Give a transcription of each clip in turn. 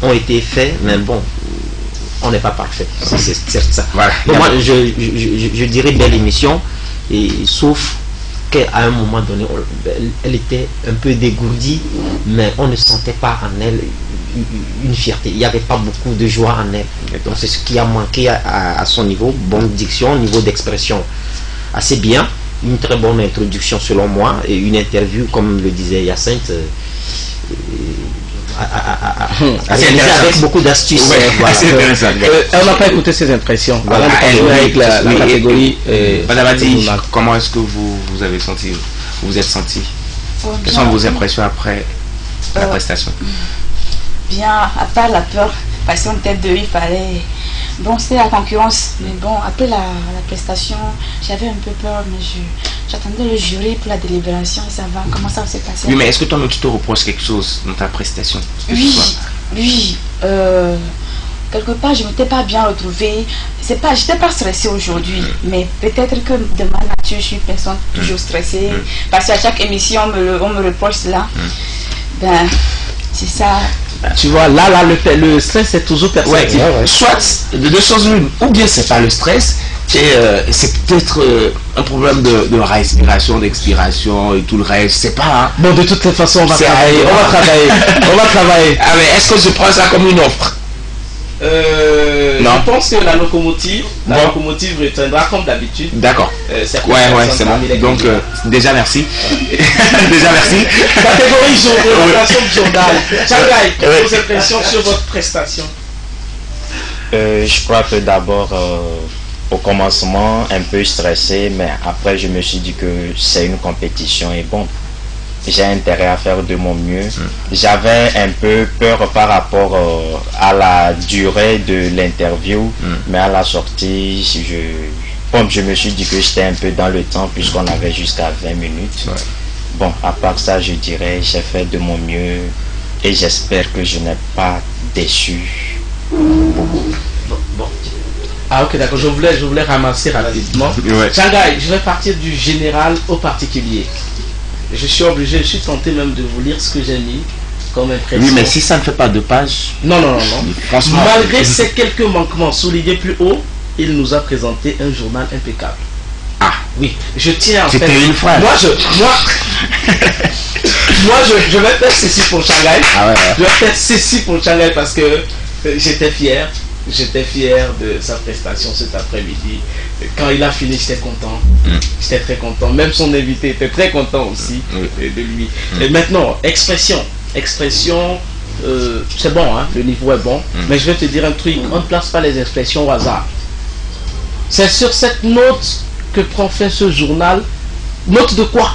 ont été faits, mais bon, on n'est pas parfait. C'est ça. Voilà. Donc moi, je dirais belle émission, et sauf qu'à un moment donné, elle était un peu dégourdie, mais on ne sentait pas en elle une fierté. Il n'y avait pas beaucoup de joie en elle. Donc c'est ce qui a manqué à son niveau. Bonne diction, niveau d'expression assez bien. Une très bonne introduction selon moi, et une interview, comme le disait Hyacinthe, avec beaucoup d'astuces. Ouais, voilà. On n'a pas écouté ses impressions. Voilà, avec la catégorie. Madame Adi, comment est-ce que vous avez senti, vous êtes senti? Quelles sont vos impressions après la prestation? Bien, à part la peur, parce qu'on était deux, il fallait... Bon, c'était la concurrence, mais bon, après la prestation, j'avais un peu peur, mais j'attendais le jury pour la délibération et ça va, comment ça s'est passé. Oui, mais est-ce que toi, tu te reproches quelque chose dans ta prestation? Oui, quelque part, je ne m'étais pas bien retrouvée. Je n'étais pas stressée aujourd'hui, mais peut-être que de ma nature, je suis une personne toujours stressée, parce qu'à chaque émission, on me reproche cela. Ben, c'est ça. Tu vois, là, le stress est toujours perceptible. Soit, de deux choses l'une, ou bien c'est pas le stress, c'est peut-être un problème de respiration, d'expiration et tout le reste, c'est pas. Hein. Bon, de toutes les façons, on va travailler. Ah, mais est-ce que je prends ça comme une offre? Non. Je pense que la locomotive retiendra comme d'habitude. D'accord. C'est bon. Donc, déjà merci. Déjà merci. Catégorie journal. Changai, vos impressions sur votre prestation? Je crois que d'abord, au commencement, un peu stressé, mais après, je me suis dit que c'est une compétition et bon. J'ai intérêt à faire de mon mieux. J'avais un peu peur par rapport à la durée de l'interview, mais à la sortie, je me suis dit que j'étais un peu dans le temps puisqu'on avait jusqu'à 20 minutes. Ouais. Bon, à part ça, je dirais, j'ai fait de mon mieux et j'espère que je n'ai pas déçu beaucoup. Bon. Ah ok, d'accord, je voulais ramasser rapidement. Ouais. Changai, je vais partir du général au particulier. Je suis tenté même de vous lire ce que j'ai mis comme impression. Oui, mais si ça ne fait pas de page. Non. Franchement, malgré ces quelques manquements soulignés plus haut, il nous a présenté un journal impeccable. Ah oui, je tiens en fait. C'était une phrase. Moi, je vais faire ceci pour Changai. Ah ouais. Je vais faire ceci pour Changai parce que j'étais fier. J'étais fier de sa prestation cet après-midi. Quand il a fini, j'étais content. J'étais très content. Même son invité était très content aussi de lui. Et maintenant, expression, c'est bon, hein, le niveau est bon. Mais je vais te dire un truc, on ne place pas les expressions au hasard. C'est sur cette note que prend fin ce journal. Note de quoi?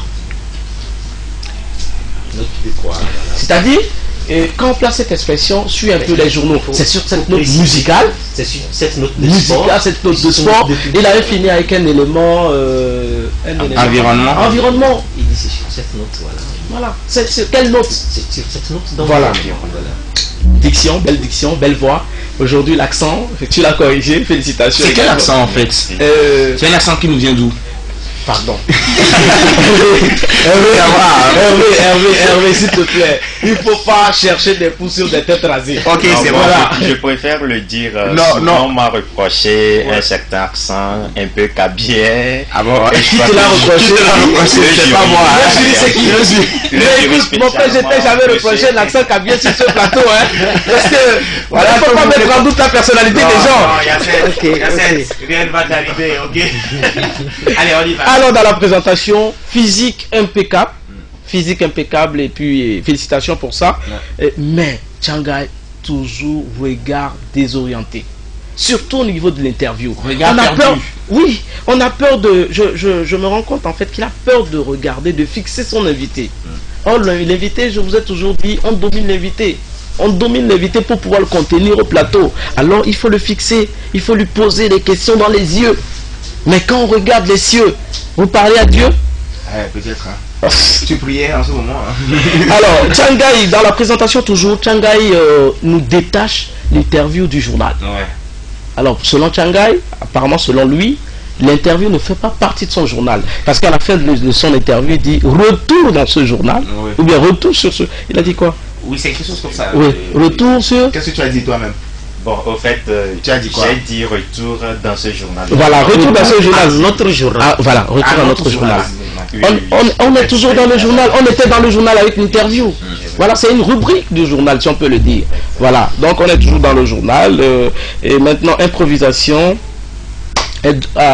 Note de quoi? C'est-à-dire, et quand on place cette expression, suit un peu les journaux. C'est sur cette note musicale. C'est sur cette note de sport. Cette note de sport. Il avait fini avec un élément. Environnement. Il dit c'est sur cette note, voilà. C'est quelle note? C'est sur cette note. Voilà. Diction, belle voix. Aujourd'hui, l'accent, tu l'as corrigé. Félicitations. C'est quel accent en fait? C'est un accent qui nous vient d'où? Pardon. Hervé, s'il te plaît. Il ne faut pas chercher des pouces sur des têtes rasées. Ok, c'est bon. Je préfère le dire. Non. On m'a reproché un certain accent un peu cabiais. Ah bon? Qui te l'a reproché? C'est pas moi. C'est qui? Mais écoute, mon frère, je t'ai jamais reproché un accent cabiais sur ce plateau. Parce que, voilà, il ne faut pas mettre en doute la personnalité des gens. Rien ne va t'arriver, ok? Allez, on y va. Alors dans la présentation, physique impeccable et puis félicitations pour ça. Mais Changai, toujours regard désorienté. Surtout au niveau de l'interview. On a peur. Oui, on a peur de. Je me rends compte en fait qu'il a peur de regarder, de fixer son invité. Or l'invité, je vous ai toujours dit, on domine l'invité. On domine l'invité pour pouvoir le contenir au plateau. Alors il faut le fixer, il faut lui poser des questions dans les yeux. Mais quand on regarde les cieux, vous parlez à Dieu? Peut-être. Hein. Tu priais en ce moment. Hein. Alors, Changai, dans la présentation toujours, Changai nous détache l'interview du journal. Ouais. Alors, selon Changai, apparemment selon lui, l'interview ne fait pas partie de son journal. Parce qu'à la fin de son interview, il dit retour dans ce journal, ou bien retour sur ce... Il a dit quoi? Oui, c'est quelque chose comme ça. Oui, retour sur... Qu'est-ce que tu as dit toi-même? Bon, au fait, tu as dit quoi? j'ai dit retour dans ce journal. Voilà, retour dans ce journal. Notre journal. Ah, voilà, retour dans notre journal. Oui, On est toujours dans le journal. On était dans le journal avec l'interview. Voilà, c'est une rubrique du journal, si on peut le dire. Voilà, donc on est toujours dans le journal. Et maintenant, improvisation.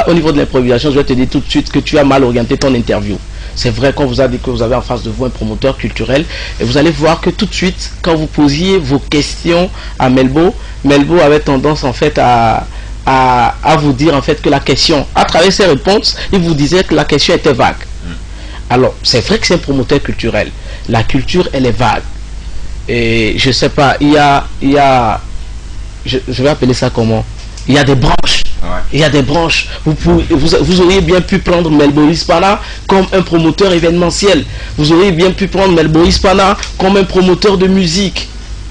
Au niveau de l'improvisation, je vais te dire tout de suite que tu as mal orienté ton interview. C'est vrai qu'on vous a dit que vous avez en face de vous un promoteur culturel et vous allez voir que tout de suite, quand vous posiez vos questions à Melbo, Melbo avait tendance en fait à vous dire en fait que la question, à travers ses réponses, il vous disait que la question était vague. Alors, c'est vrai que c'est un promoteur culturel. La culture, elle est vague. Et je sais pas, je vais appeler ça comment? Il y a des branches. Ouais. Il y a des branches. Vous auriez bien pu prendre Melboris Pana comme un promoteur événementiel. Vous auriez bien pu prendre Melboris Pana comme un promoteur de musique.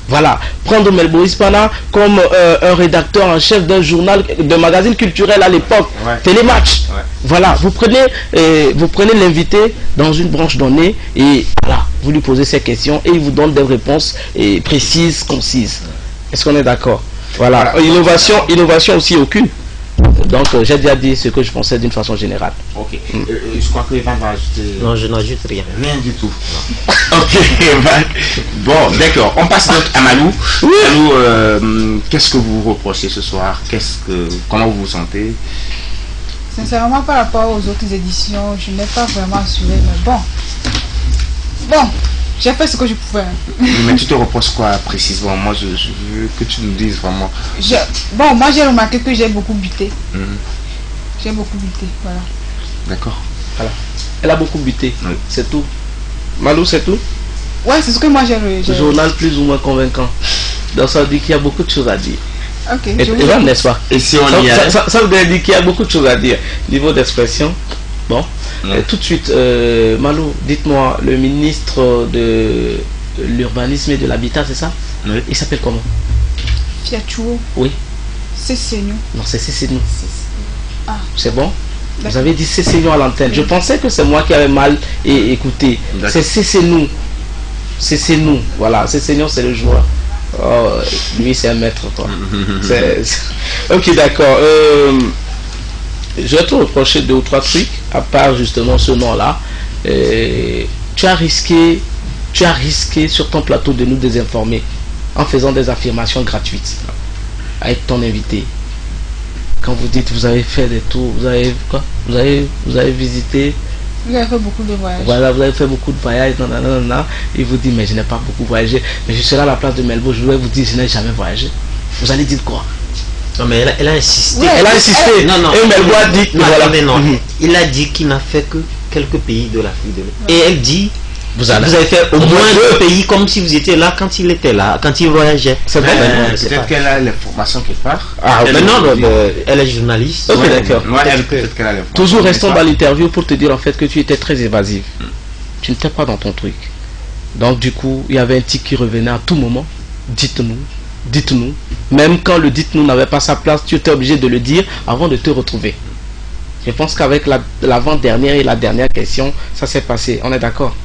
Voilà. Prendre Melboris Pana comme un rédacteur en chef d'un journal, d'un magazine culturel à l'époque. Ouais. Télématch. Ouais. Voilà. Vous prenez l'invité dans une branche donnée et voilà. Vous lui posez ces questions et il vous donne des réponses précises, concises. Est-ce qu'on est d'accord? Voilà. Innovation aussi aucune. Donc j'ai déjà dit ce que je pensais d'une façon générale. Ok. Je crois que Evan va ajouter... Non, je n'ajoute rien. Rien du tout. Ok, Evan. Bon, d'accord. On passe donc à Malou. Oui. Malou, qu'est-ce que vous reprochez ce soir? Comment vous vous sentez? Sincèrement, par rapport aux autres éditions, je n'ai pas vraiment assuré, mais bon, j'ai fait ce que je pouvais. Mais tu te reproches quoi précisément? Moi, je veux que tu nous dises vraiment. Bon, moi j'ai remarqué que j'ai beaucoup buté. J'ai beaucoup buté, voilà. D'accord. Voilà. Elle a beaucoup buté. Oui. C'est tout. Malou, c'est tout? Ouais, c'est ce que moi j'ai... Journal plus ou moins convaincant. Donc ça veut dire qu'il y a beaucoup de choses à dire. Ok. Et n'est-ce pas? Et si on y allait? Ça veut dire qu'il y a beaucoup de choses à dire. Niveau d'expression. Bon. Tout de suite, Malou, dites-moi, le ministre de l'urbanisme et de l'habitat, c'est ça? Oui. Il s'appelle comment? Fiatouo. Oui. Cessignon. Non, c'est Cessignon. Ah. C'est bon? Vous avez dit Cessignon à l'antenne. Je pensais que c'est moi qui avais mal écouté. C'est Cessignon. Cessignon. Voilà, Cessignon, c'est le joueur. Oh, lui, c'est un maître, quoi. Ok, d'accord. Je vais te reprocher 2 ou 3 trucs, à part justement ce nom-là. Tu as risqué sur ton plateau de nous désinformer en faisant des affirmations gratuites avec ton invité. Quand vous dites vous avez fait des tours, vous avez quoi? Vous avez visité. Vous avez fait beaucoup de voyages. Voilà, vous avez fait beaucoup de voyages. Il vous dit mais je n'ai pas beaucoup voyagé. Mais je serai à la place de Melbo, je vais vous dire je n'ai jamais voyagé. Vous allez dire quoi? Non mais elle a insisté. Ouais, elle a insisté. Non. Et Melbo a dit. Non, voilà. Mais non. Il a dit qu'il n'a fait que quelques pays de l'Afrique de l'Ouest. Et elle dit vous avez fait au moins 2 pays comme si vous étiez là quand il était là, quand il voyageait. C'est vrai. Peut-être qu'elle a l'information quelque part. Ah, mais non, elle est journaliste. Ok, d'accord. Peut-être qu'elle a l'information. Toujours restons dans l'interview pour te dire en fait que tu étais très évasive. Tu n'étais pas dans ton truc. Donc du coup, il y avait un tic qui revenait à tout moment. Dites-nous. Même quand le dites-nous n'avait pas sa place, tu étais obligé de le dire avant de te retrouver. Je pense qu'avec l'avant-dernière et la dernière question, ça s'est passé. On est d'accord?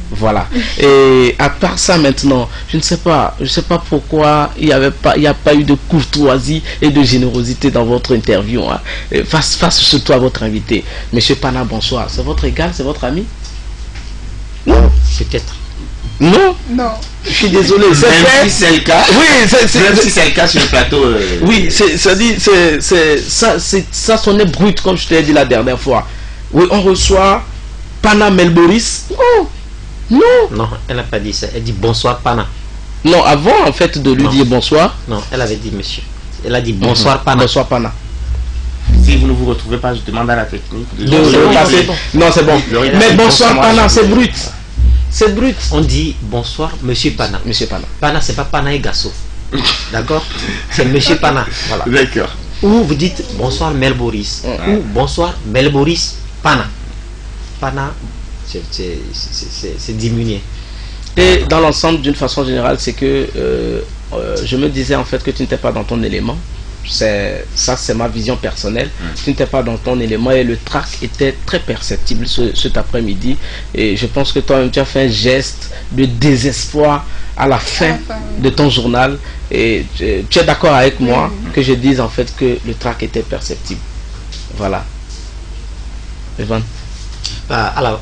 Voilà. Et à part ça maintenant, je ne sais pas pourquoi il n'y a pas eu de courtoisie et de générosité dans votre interview. Hein. Face surtout à votre invité. Monsieur Pana, bonsoir. C'est votre égal? C'est votre ami? Non. Peut-être. Non. Je suis désolé. Même si c'est le cas. Oui, même si c'est le cas sur le plateau. Oui, ça sonnait brut comme je te l'ai dit la dernière fois. Oui, on reçoit Pana Melboris. Non, elle n'a pas dit ça. Elle dit bonsoir Pana. Non, avant en fait de lui dire bonsoir. Non, elle avait dit monsieur. Elle a dit bonsoir Pana. Bonsoir Pana. Si vous ne vous retrouvez pas, je demande à la technique de passer. Non, c'est bon. Mais bonsoir Pana, c'est brut. C'est brut. On dit bonsoir Monsieur Pana. Monsieur Pana. Pana, c'est pas Pana et Gasso. D'accord? C'est Monsieur Pana. Voilà. D'accord. Ou vous dites bonsoir Melboris. Ou bonsoir Melboris Pana. Pana, c'est diminué. Et dans l'ensemble, d'une façon générale, c'est que je me disais en fait que tu n'étais pas dans ton élément. Ça, c'est ma vision personnelle. Tu n'étais pas dans ton élément et le trac était très perceptible cet après-midi. Et je pense que toi-même, tu as fait un geste de désespoir à la fin de ton journal. Et tu es d'accord avec moi que je dise en fait que le trac était perceptible. Voilà. Evan. Alors,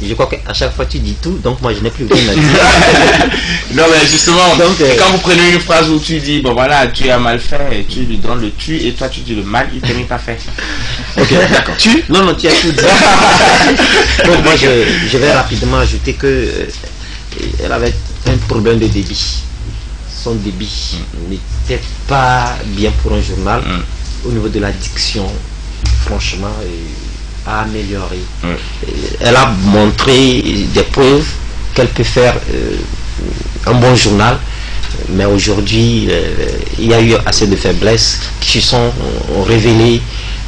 je crois qu'à chaque fois tu dis tout, donc moi je n'ai plus rien à dire. Non mais justement, donc, quand vous prenez une phrase où tu dis, bon voilà, tu as mal fait, et tu lui donnes le tu, et toi tu dis le mal, il termine pas fait. Ok, d'accord. Tu? Non, tu as tout dit. Donc moi je vais rapidement ajouter que elle avait un problème de débit. Son débit n'était pas bien pour un journal. Au niveau de la diction, franchement, à améliorer. Elle a montré des preuves qu'elle peut faire un bon journal, mais aujourd'hui il y a eu assez de faiblesses qui se sont révélées,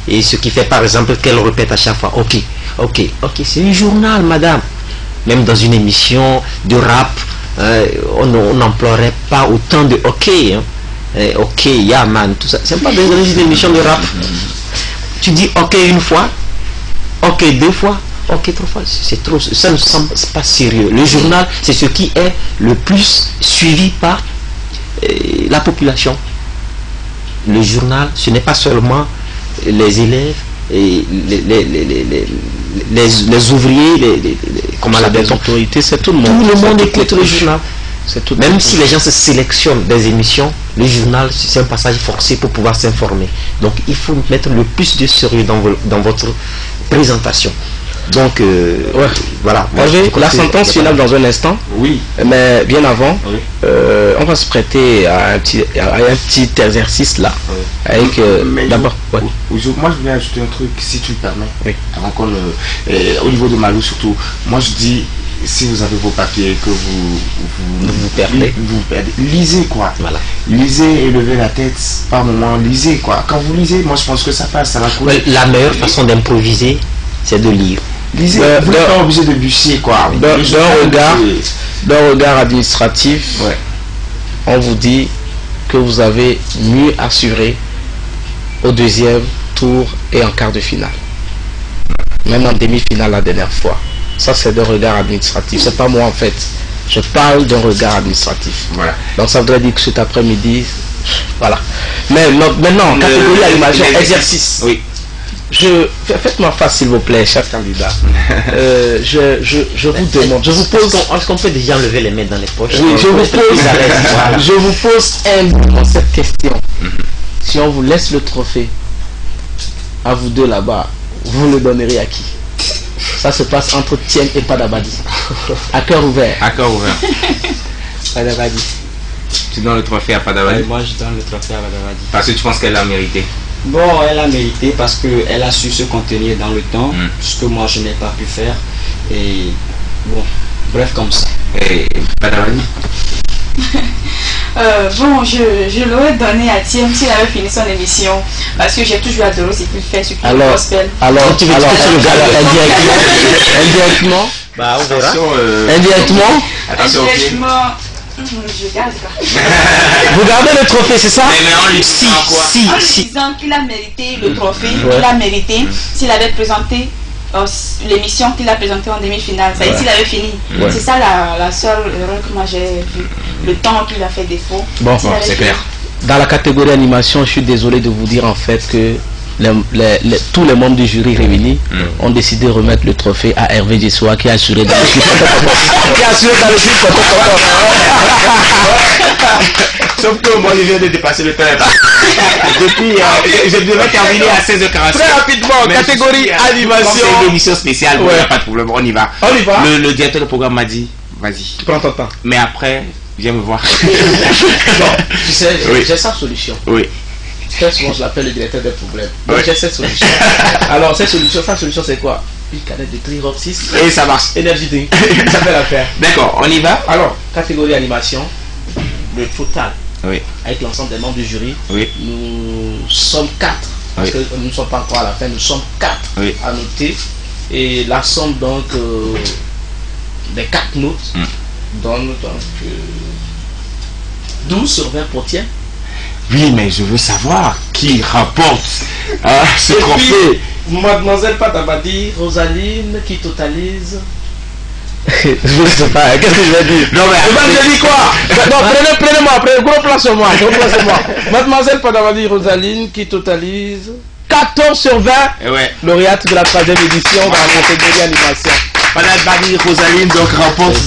et ce qui fait par exemple qu'elle répète à chaque fois ok, c'est un journal madame. Même dans une émission de rap, on n'emploierait pas autant de ok, ok, yeah man, tout ça. C'est pas dans une émission de rap. Tu dis ok une fois, ok deux fois, ok trois fois, c'est trop, ça ne semble pas sérieux. Le journal, c'est ce qui est le plus suivi par la population. Le journal, ce n'est pas seulement les élèves, et les ouvriers, comment la les autorités, c'est tout le monde. Tout le monde écoute le journal. Même si les gens se sélectionnent des émissions, le journal, c'est un passage forcé pour pouvoir s'informer. Donc il faut mettre le plus de sérieux dans votre présentation. Donc voilà. Moi j'ai la sentence finale dans un instant. Oui. Mais bien avant, on va se prêter à un petit exercice là. Avec d'abord. Moi je voulais ajouter un truc, si tu le permets. Avant qu'on au niveau de Malou surtout, moi je dis, si vous avez vos papiers que vous perdez, lisez quoi. Voilà. Lisez et levez la tête par moment, lisez quoi. Quand vous lisez, moi je pense que ça passe, ça va couler. La meilleure façon d'improviser, c'est de lire. Lisez, vous n'êtes pas obligé de bûcher quoi. D'un regard administratif, on vous dit que vous avez mieux assuré au deuxième tour et en quart de finale. Même en demi-finale la dernière fois. Ça c'est d'un regard administratif, c'est pas moi en fait. Je parle d'un regard administratif. Voilà. Donc ça voudrait dire que cet après-midi, voilà. Mais maintenant, catégorie animation, exercice. Oui. Faites-moi face s'il vous plaît, cher candidat. Je vous demande, je vous pose. Est-ce qu'on peut déjà lever les mains dans les poches? Oui, je vous pose humblement cette question. Si on vous laisse le trophée, à vous deux là-bas, vous le donnerez à qui? Ça se passe entre Tienne et Padabadi. À cœur ouvert. À cœur ouvert. Padabadi. Tu donnes le trophée à Padabadi? Moi je donne le trophée à Padabadi. Parce que tu penses qu'elle l'a mérité? Bon, elle a mérité parce qu'elle a su se contenir dans le temps, ce que moi je n'ai pas pu faire. Et bon, bref comme ça. Et Padabadi? Bon, je l'aurais donné à Thiem s'il avait fini son émission, parce que j'ai toujours adoré ce qu'il fait, ce qu'il gospel. Alors, tu veux indirectement? Bah, on verra. Indirectement? Attention, je garde quoi. Vous gardez le trophée, c'est ça? Mais en lui disant qu'il a mérité le trophée, qu'il a mérité s'il avait présenté l'émission qu'il a présentée en demi-finale. Ça y est, s'il avait fini. C'est ça la seule erreur que moi j'ai vue. Le temps qu'il a fait défaut. Bon, c'est clair. Dans la catégorie animation, je suis désolé de vous dire en fait que tous les membres du jury réunis ont décidé de remettre le trophée à Hervé Jessoua qui a assuré dans le Sauf que moi je viens de dépasser le temps. Depuis, je devais terminer à 16h45. Très rapidement, catégorie animation. C'est une émission spéciale, il n'y a pas de problème, on y va. On y va. Le directeur de programme m'a dit, vas-y. Prends ton temps. Mais après, viens me voir. Tu sais, j'ai sa solution. Oui. Très souvent, je l'appelle le directeur des problèmes. Donc j'ai cette solution. Alors, sa solution c'est quoi? Une canette de Trirop 6. Et ça marche. Énergie drink. Ça fait l'affaire. D'accord, on y va. Alors, catégorie animation, le total. Oui. Avec l'ensemble des membres du jury. Oui. Nous sommes 4. Parce que nous ne sommes pas encore à la fin, nous sommes 4 à noter. Et la somme donc des 4 notes donne donc 12 sur 20 pour Tien. Oui, mais je veux savoir qui remporte ce trophée. Mademoiselle Patabadi, Rosaline qui totalise. Je ne sais pas, qu'est-ce que je vais dire? Non, mais je dis quoi? Non, prenez-moi après, gros plan sur moi. Mademoiselle Patabadi, Rosaline qui totalise 14 sur 20. Ouais. Lauréate de la 3e édition dans la catégorie animation. Madame Barry Rosaline donc remporte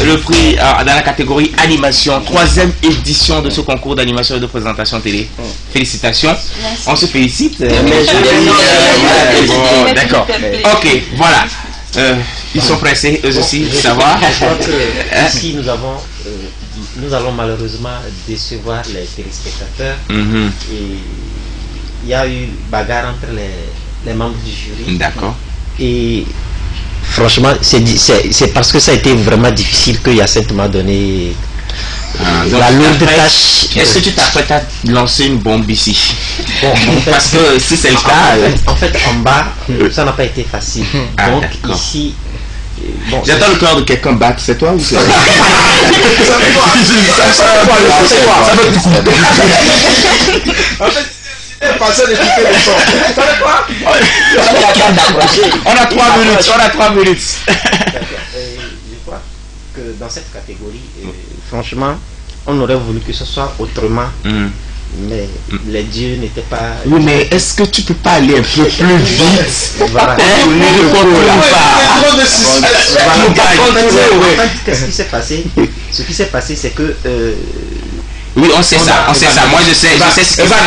le prix dans la catégorie animation, 3e édition de ce concours d'animation et de présentation télé. Félicitations. Merci. On se félicite. Bon, d'accord. Ok, voilà. Ils sont pressés eux aussi de savoir. Je crois que ici nous allons malheureusement décevoir les téléspectateurs. Et il y a eu bagarre entre les membres du jury. D'accord. Et franchement, c'est parce que ça a été vraiment difficile que Yacinthe m'a donné la lourde tâche. Est-ce que tu t'apprêtes à lancer une bombe ici? Bon, parce que si c'est le cas... En fait, en bas, ça n'a pas été facile. Donc ici... Bon, j'attends le cœur de quelqu'un battre, c'est toi ou c'est... On a 3 minutes. Je crois que dans cette catégorie, franchement, on aurait voulu que ce soit autrement. Mais les dieux n'étaient pas... Oui, mais est-ce que tu peux pas aller un peu plus vite? Voilà. Qu'est-ce qui s'est passé? Ce qui s'est passé, c'est que... oui, on sait ça. Moi, je sais ce qui s'est passé.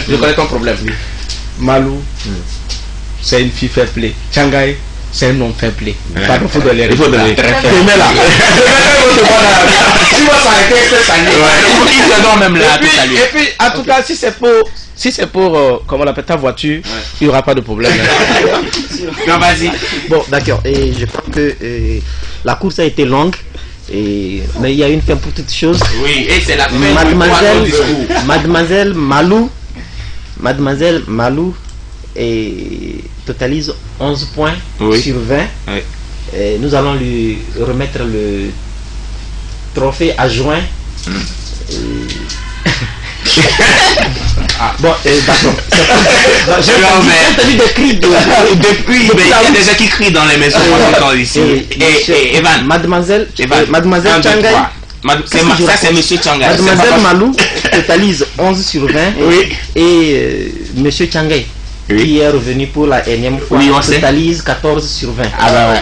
Je connais ton problème. Malou, c'est une fille fair play. Changai, c'est un nom fair play. Pardon, il faut donner. Il faut donner. Et puis, en tout cas, si c'est pour comment on appelle ta voiture, il n'y aura pas de problème. Non, vas-y. Bon, d'accord. Et je crois que la course a été longue. Mais il y a une fin pour toutes choses. Oui, et c'est la fin. Mademoiselle Malou totalise 11 points sur 20. Oui. Et nous allons lui remettre le trophée adjoint. Bon, d'accord. J'ai entendu des cris depuis, il y a des gens qui crient dans les maisons ici. Et Evan, Mademoiselle Changai, ça c'est Monsieur Changai. Mademoiselle Malou totalise 11 sur 20. Oui. Et Monsieur Changai, qui est revenu pour la énième fois, totalise 14 sur 20. Ah bah ouais.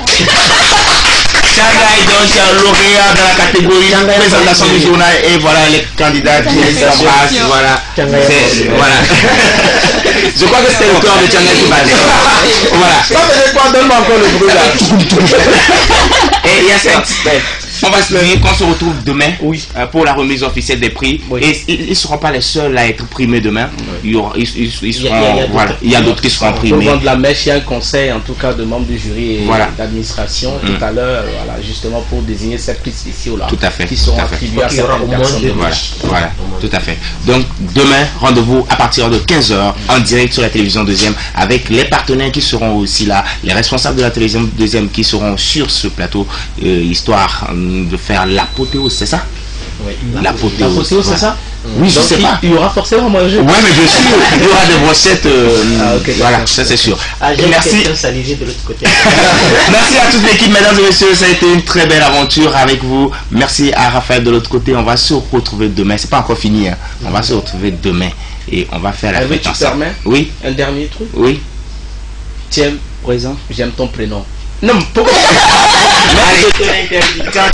Changai donc lauréat dans la catégorie présentation du journal et voilà les candidats qui s'embrassent. Voilà. Je crois que c'était le corps de Changai qui battait. Voilà. Donne-moi encore le bruit là. Et il y a cette... On va se dire qu'on se retrouve demain pour la remise officielle des prix. Et ils ne seront pas les seuls à être primés demain. Il y a d'autres qui seront primés. Pour vendre la mèche, il y a un conseil en tout cas de membres du jury et d'administration tout à l'heure, justement pour désigner ces prix spéciaux là. Tout à fait. Qui seront attribués à certaines personnes. Voilà, tout à fait. Donc demain, rendez-vous à partir de 15h en direct sur la télévision 2e avec les partenaires qui seront aussi là, les responsables de la télévision 2e qui seront sur ce plateau, histoire de faire l'apothéose, c'est ça? Oui. L'apothéose, c'est ça? Oui, je sais pas. Il y aura forcément manger. Ouais, mais bien sûr, il y aura des brochettes. Voilà, ça c'est sûr. Merci. De l'autre côté. Merci à toute l'équipe, mesdames et messieurs. Ça a été une très belle aventure avec vous. Merci à Raphaël de l'autre côté. On va se retrouver demain. C'est pas encore fini. Hein. On va se retrouver demain et on va faire la fête ensemble. Oui. Un dernier truc. Oui. Tiens, présent. J'aime ton prénom. Non, pourquoi? Allez, je te l'interdis. Ciao.